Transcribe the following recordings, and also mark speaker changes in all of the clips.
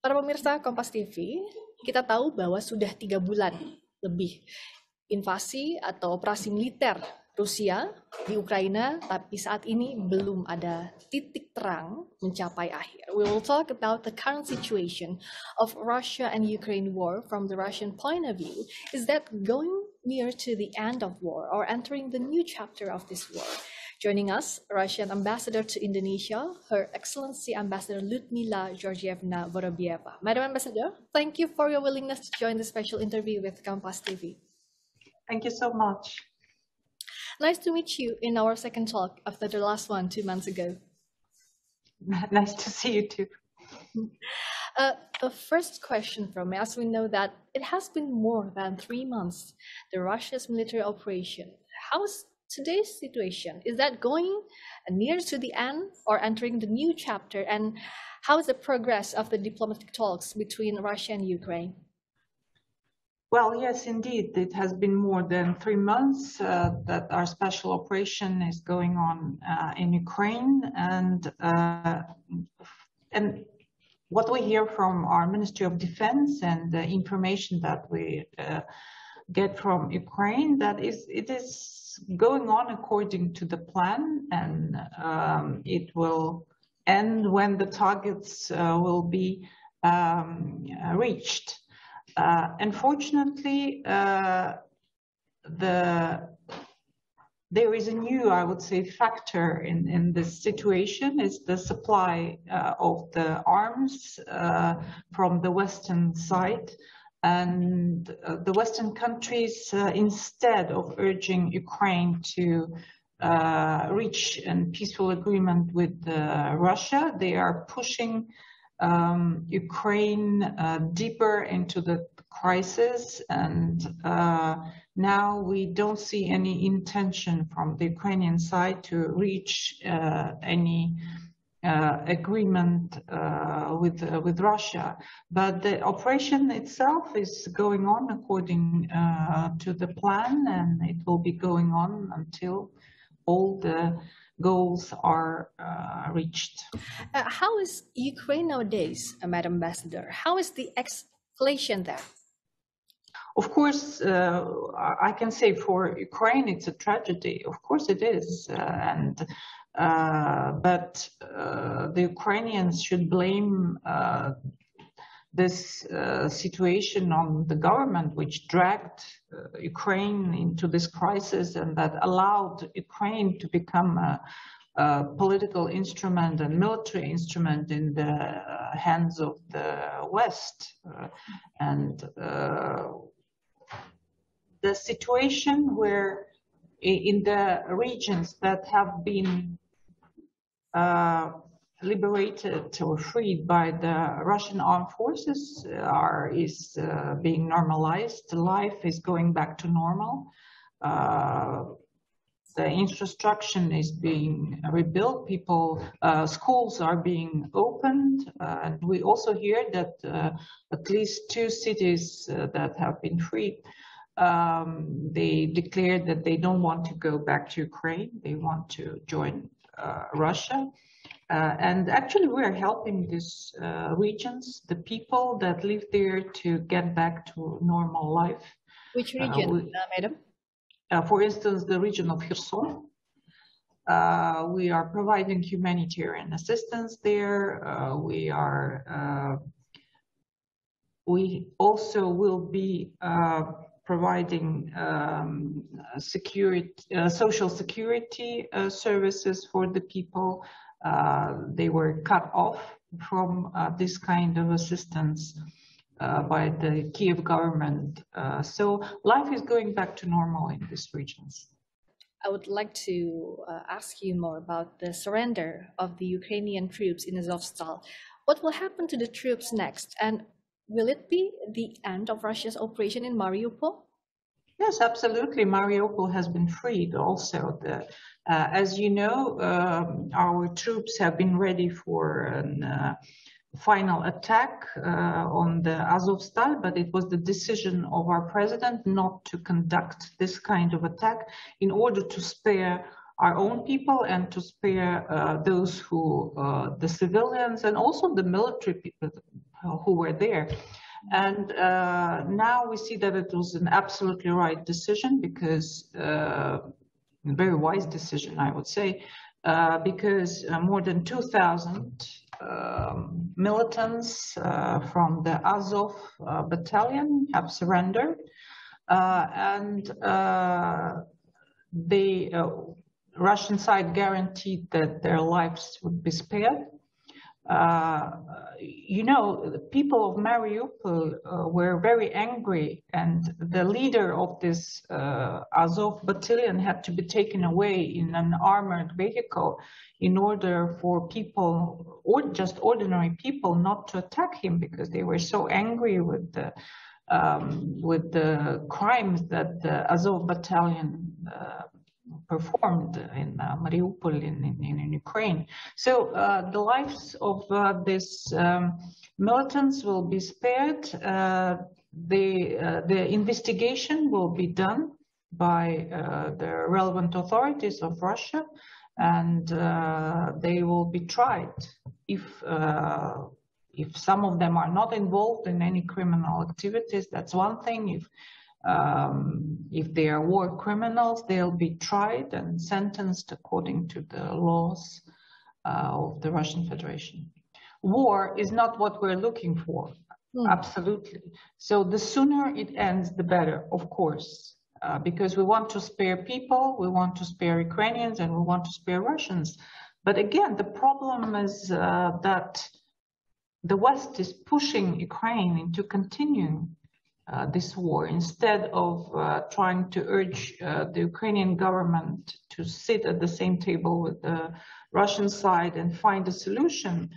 Speaker 1: Para pemirsa Kompas TV, kita tahu bahwa sudah 3 bulan lebih invasi atau operasi militer Rusia di Ukraina, tapi saat ini belum ada titik terang mencapai akhir. We will talk about the current situation of Russia and Ukraine war from the Russian point of view. Is that going near to the end of war or entering the new chapter of this war? Joining us, Russian Ambassador to Indonesia, Her Excellency Ambassador Lyudmila Georgievna Vorobieva. Madam Ambassador, thank you for your willingness to join the special interview with Kompas TV.
Speaker 2: Thank you so much.
Speaker 1: Nice to meet you in our second talk after the last one 2 months ago.
Speaker 2: Nice to see you too.
Speaker 1: The first question from me, as we know that it has been more than 3 months, the Russia's military operation. How is today's situation? Is that going near to the end or entering the new chapter? And how is the progress of the diplomatic talks between Russia and Ukraine?
Speaker 2: Well, yes, indeed. It has been more than 3 months that our special operation is going on in Ukraine, and what we hear from our Ministry of Defense and the information that we get from Ukraine, that it is going on according to the plan, and it will end when the targets will be reached. Unfortunately, there is a new, I would say, factor in this situation, is the supply of the arms from the Western side. And the Western countries, instead of urging Ukraine to reach a peaceful agreement with Russia, they are pushing Ukraine deeper into the crisis, and now we don't see any intention from the Ukrainian side to reach any agreement with Russia. But the operation itself is going on according to the plan, and it will be going on until all the goals are reached.
Speaker 1: How is Ukraine nowadays, Madam Ambassador? How is the escalation there?
Speaker 2: Of course, I can say for Ukraine it's a tragedy. Of course it is, but the Ukrainians should blame this situation on the government, which dragged Ukraine into this crisis and that allowed Ukraine to become a political instrument and military instrument in the hands of the West. The situation where in the regions that have been liberated or freed by the Russian armed forces is being normalized. Life is going back to normal. The infrastructure is being rebuilt. Schools are being opened. And we also hear that at least 2 cities that have been freed, they declared that they don't want to go back to Ukraine. They want to join Russia. And actually, we are helping these regions, the people that live there, to get back to normal life.
Speaker 1: Which region, Madam?
Speaker 2: For instance, the region of Kherson. We are providing humanitarian assistance there. We also will be providing social security services for the people. They were cut off from this kind of assistance by the Kiev government. So life is going back to normal in these regions.
Speaker 1: I would like to ask you more about the surrender of the Ukrainian troops in Azovstal. What will happen to the troops next? And will it be the end of Russia's operation in Mariupol?
Speaker 2: Yes, absolutely. Mariupol has been freed also. As you know, our troops have been ready for a final attack on the Azovstal, but it was the decision of our president not to conduct this kind of attack in order to spare our own people and to spare those who, the civilians and also the military people who were there. And now we see that it was an absolutely right decision, because a very wise decision, I would say, because more than 2,000 militants from the Azov battalion have surrendered, and the Russian side guaranteed that their lives would be spared. You know, the people of Mariupol were very angry, and the leader of this Azov battalion had to be taken away in an armored vehicle in order for people, or just ordinary people, not to attack him, because they were so angry with the crimes that the Azov battalion performed in Mariupol in Ukraine. So the lives of these militants will be spared. The investigation will be done by the relevant authorities of Russia, and they will be tried. If some of them are not involved in any criminal activities, that's one thing. If they are war criminals, they'll be tried and sentenced according to the laws of the Russian Federation. War is not what we're looking for, absolutely. So the sooner it ends, the better, of course, because we want to spare people, we want to spare Ukrainians, and we want to spare Russians. But again, the problem is that the West is pushing Ukraine into continuing this war, instead of trying to urge the Ukrainian government to sit at the same table with the Russian side and find a solution.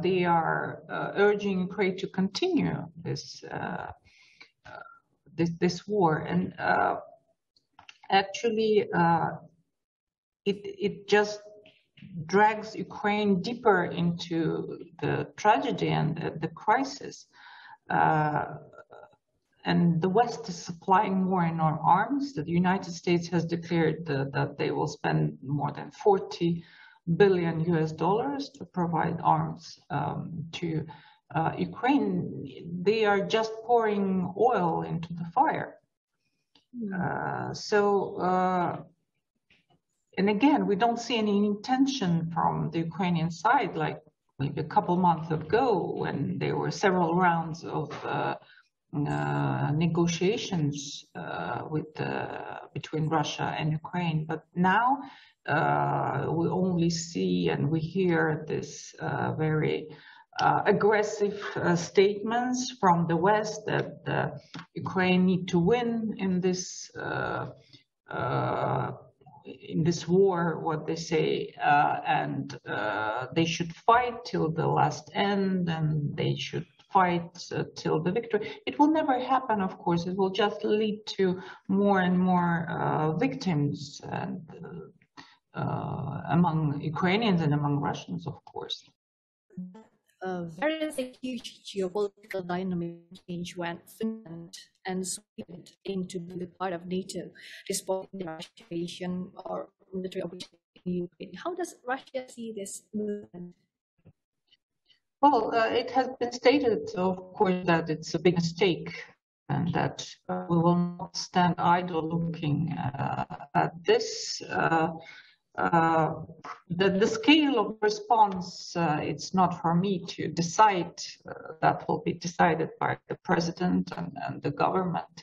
Speaker 2: They are urging Ukraine to continue this this war, and actually it just drags Ukraine deeper into the tragedy and the crisis. And the West is supplying more and more arms. The United States has declared that they will spend more than $40 billion to provide arms to Ukraine. They are just pouring oil into the fire. And again, we don't see any intention from the Ukrainian side, like maybe a couple months ago when there were several rounds of negotiations between Russia and Ukraine. But now we only see and we hear this very aggressive statements from the West that Ukraine need to win in this war, what they say, and they should fight till the last end, and they should fight till the victory. It will never happen, of course. It will just lead to more and more victims and, among Ukrainians and among Russians, of course.
Speaker 1: Very huge geopolitical dynamic change when Finland and Sweden aim to be part of NATO, responding to Russian invasion or military operation in Ukraine. How does Russia see this movement?
Speaker 2: Well, it has been stated, of course, that it's a big mistake and that we will not stand idle looking at this. The scale of response, it's not for me to decide. That will be decided by the president and the government.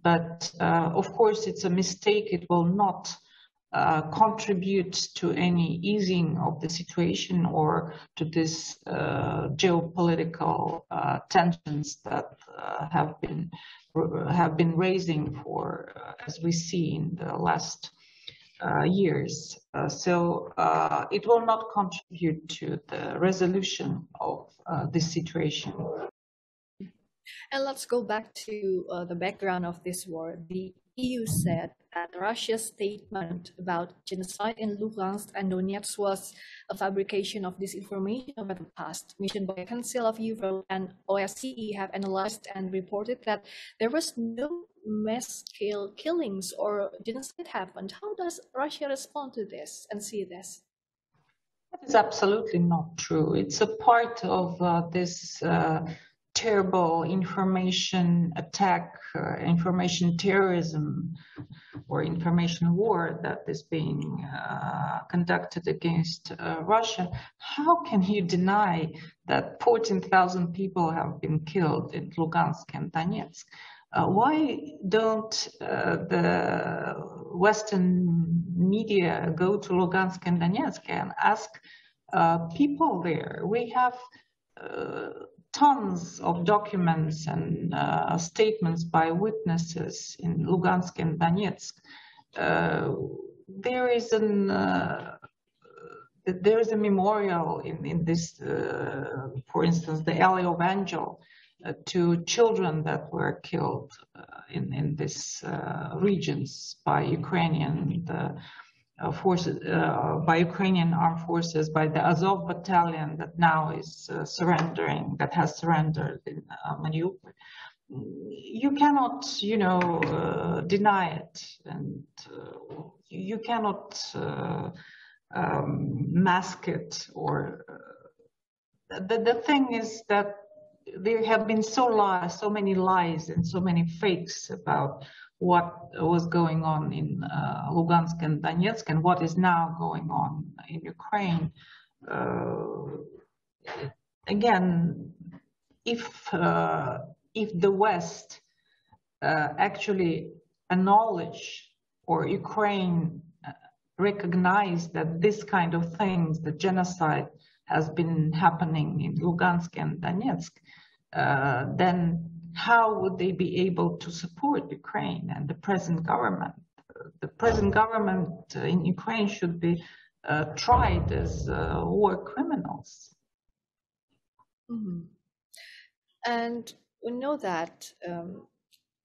Speaker 2: But of course, it's a mistake. It will not contribute to any easing of the situation or to this geopolitical tensions that have been raising for, as we see in the last years. So it will not contribute to the resolution of this situation.
Speaker 1: And let's go back to the background of this war. The EU said that Russia's statement about genocide in Lugansk and Donetsk was a fabrication of disinformation over the past. Mission by Council of Europe and OSCE have analyzed and reported that there was no mass-scale killings or genocide happened. How does Russia respond to this and see this?
Speaker 2: That is absolutely not true. It's a part of this terrible information attack, information terrorism, or information war that is being conducted against Russia. How can you deny that 14,000 people have been killed in Lugansk and Donetsk? Why don't the Western media go to Lugansk and Donetsk and ask people there? We have tons of documents and statements by witnesses in Lugansk and Donetsk. There is a memorial in this, for instance, the Elio Evangel, to children that were killed in these regions by Ukrainian forces, by Ukrainian armed forces, by the Azov battalion that now is surrendering, that has surrendered in Mariupol. You cannot, deny it, and you cannot mask it. Or the thing is that there have been so many lies and so many fakes about what was going on in Lugansk and Donetsk and what is now going on in Ukraine. Again, if the West actually acknowledge, or Ukraine recognize that this kind of things, the genocide, has been happening in Lugansk and Donetsk, then how would they be able to support Ukraine and the present government? The present government in Ukraine should be tried as war criminals.
Speaker 1: Mm-hmm. And we know that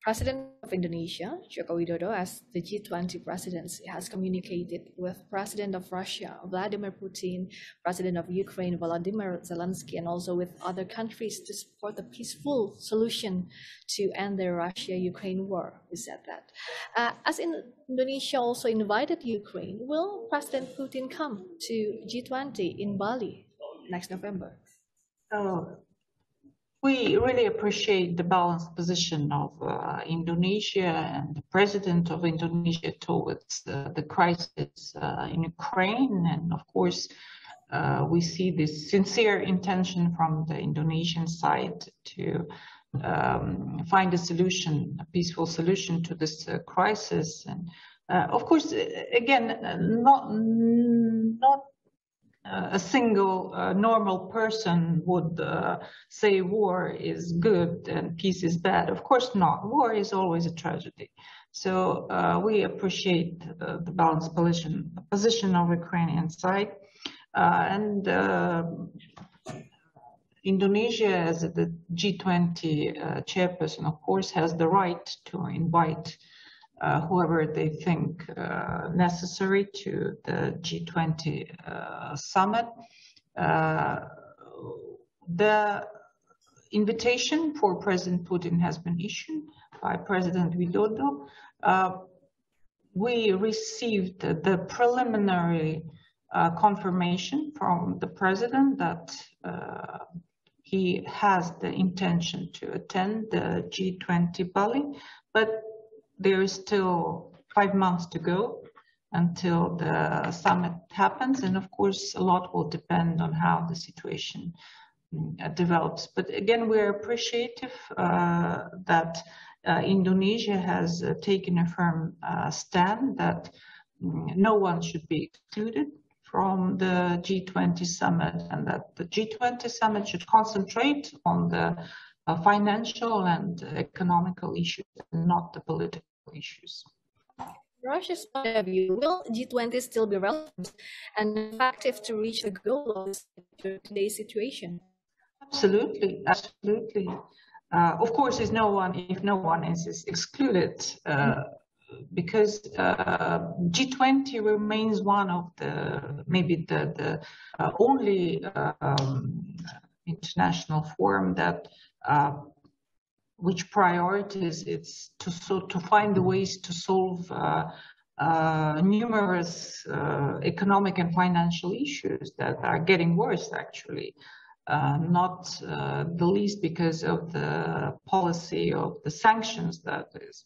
Speaker 1: President of Indonesia, Jokowi, as the G20 presidency, has communicated with President of Russia, Vladimir Putin, President of Ukraine, Volodymyr Zelensky, and also with other countries to support a peaceful solution to end the Russia-Ukraine war. We said that. As Indonesia also invited Ukraine, will President Putin come to G20 in Bali next November?
Speaker 2: We really appreciate the balanced position of Indonesia and the president of Indonesia towards the crisis in Ukraine. And of course, we see this sincere intention from the Indonesian side to find a solution, a peaceful solution to this crisis. And of course, again, not a single normal person would say war is good and peace is bad. Of course not. War is always a tragedy. So we appreciate the balanced position of Ukrainian side. And Indonesia, as the G20 chairperson, of course, has the right to invite whoever they think necessary to the G20 summit. The invitation for President Putin has been issued by President Widodo. We received the preliminary confirmation from the president that he has the intention to attend the G20 Bali, but there is still 5 months to go until the summit happens, and of course a lot will depend on how the situation develops. But again, we're appreciative that Indonesia has taken a firm stand that no one should be excluded from the G20 summit, and that the G20 summit should concentrate on the financial and economical issues and not the political issues.
Speaker 1: Russia's point of view, will G20 still be relevant and effective to reach the goal of today's situation?
Speaker 2: Absolutely, absolutely. Of course, if no one is excluded, because G20 remains one of the maybe the only international forum that which priorities it's to find the ways to solve numerous economic and financial issues that are getting worse, actually, not the least because of the policy of the sanctions that is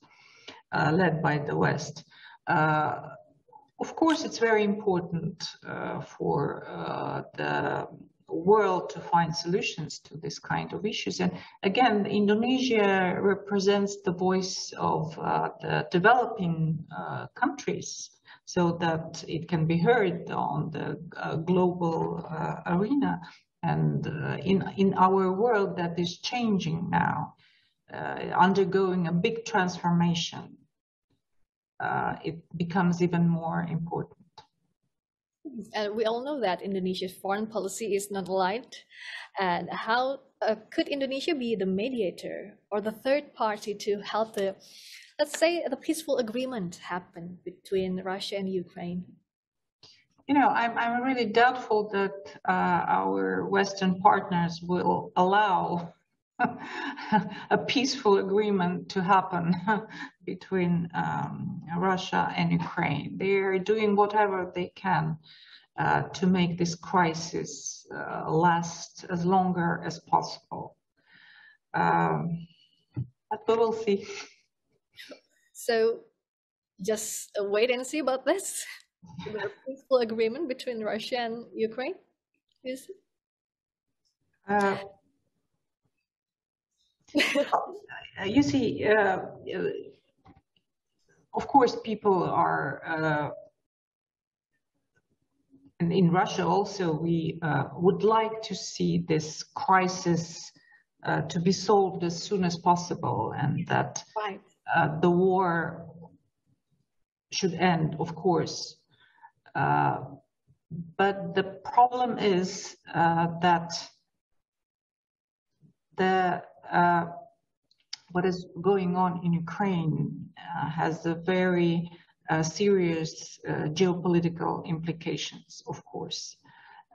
Speaker 2: led by the West. Of course, it's very important for the world to find solutions to this kind of issues. And again, Indonesia represents the voice of the developing countries so that it can be heard on the global arena. And in our world that is changing now, undergoing a big transformation, it becomes even more important.
Speaker 1: And we all know that Indonesia's foreign policy is not aligned. And how could Indonesia be the mediator or the third party to help the, let's say, the peaceful agreement happen between Russia and Ukraine?
Speaker 2: You know, I'm really doubtful that our Western partners will allow a peaceful agreement to happen between Russia and Ukraine. They are doing whatever they can to make this crisis last as longer as possible. But we will see.
Speaker 1: So just wait and see about this. The peaceful agreement between Russia and Ukraine? Is
Speaker 2: you see, of course, people are, and in Russia also, we would like to see this crisis to be solved as soon as possible, and that
Speaker 1: right.
Speaker 2: The war should end, of course. But the problem is that what is going on in Ukraine has a very serious geopolitical implications, of course.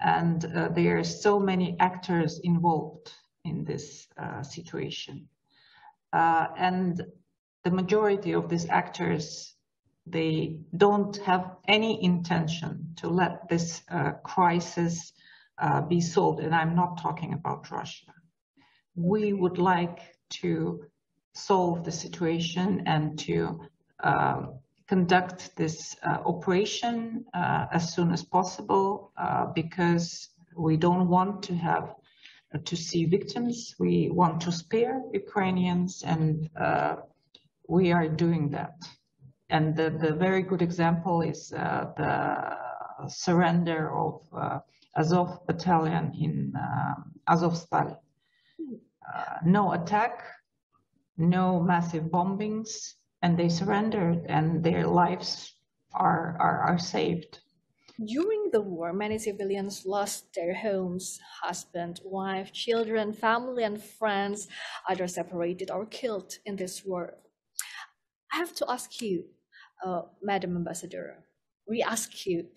Speaker 2: And there are so many actors involved in this situation. And the majority of these actors, they don't have any intention to let this crisis be solved. And I'm not talking about Russia. We would like to solve the situation and to conduct this operation as soon as possible because we don't want to have to see victims. We want to spare Ukrainians, and we are doing that. And the very good example is the surrender of Azov battalion in Azovstal. No attack, no massive bombings, and they surrendered, and their lives are saved.
Speaker 1: During the war, many civilians lost their homes, husband, wife, children, family, and friends, either separated or killed in this war. I have to ask you, Madam Ambassador, we ask you,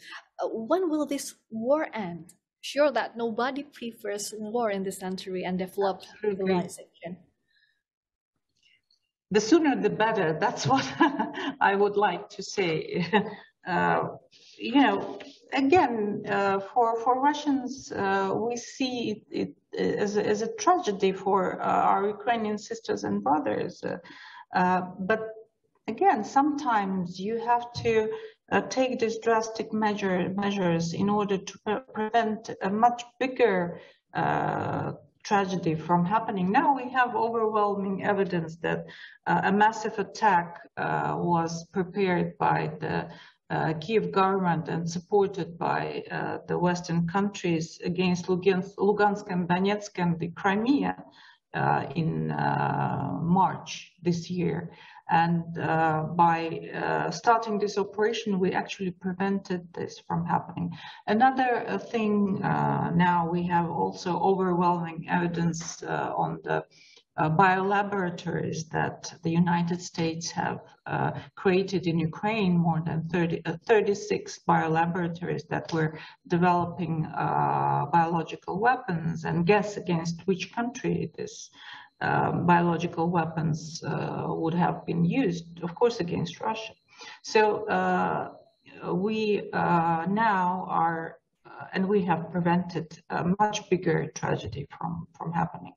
Speaker 1: when will this war end? Sure that nobody prefers war in this century and developed civilization.
Speaker 2: The sooner the better, that's what I would like to say. You know, again, for Russians, we see it as a tragedy for our Ukrainian sisters and brothers. But again, sometimes you have to take these drastic measures in order to prevent a much bigger tragedy from happening. Now we have overwhelming evidence that a massive attack was prepared by the Kiev government and supported by the Western countries against Lugansk and Donetsk and the Crimea in March this year. And by starting this operation, we actually prevented this from happening. Another thing, now we have also overwhelming evidence on the biolaboratories that the United States have created in Ukraine, more than 36 biolaboratories that were developing biological weapons, and guess against which country this biological weapons would have been used, of course, against Russia. So we now are, and we have prevented a much bigger tragedy from happening.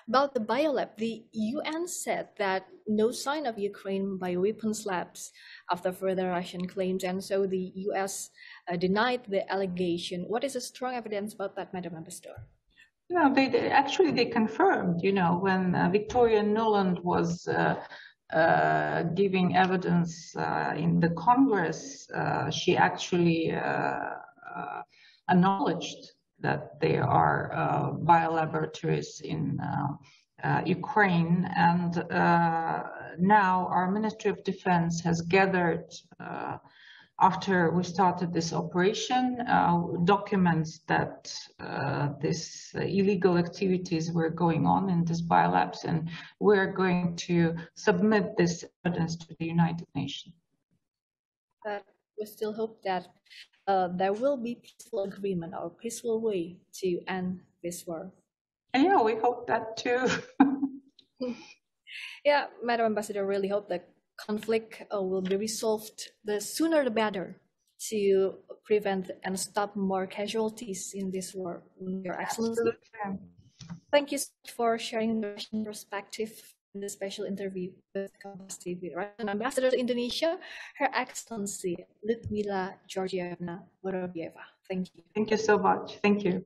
Speaker 1: About the biolab, the UN said that no sign of Ukraine bioweapons labs after further Russian claims, and so the US denied the allegation. What is the strong evidence about that, Madam Ambassador?
Speaker 2: No, they confirmed, when Victoria Nuland was giving evidence in the Congress, she actually acknowledged that there are biolaboratories in Ukraine, and now our Ministry of Defense has gathered, after we started this operation, documents that these illegal activities were going on in these biolabs, and we're going to submit this evidence to the United Nations.
Speaker 1: But we still hope that there will be peaceful agreement or peaceful way to end this war.
Speaker 2: Yeah, we hope that too.
Speaker 1: Yeah, Madam Ambassador, really hope that conflict will be resolved the sooner the better to prevent and stop more casualties in this war. Your Excellency.
Speaker 2: Absolutely.
Speaker 1: Thank you so much for sharing the Russian perspective in this special interview with KompasTV. Russian Ambassador to Indonesia, Her Excellency Lyudmila Georgievna Vorobieva. Thank you.
Speaker 2: Thank you so much. Thank you.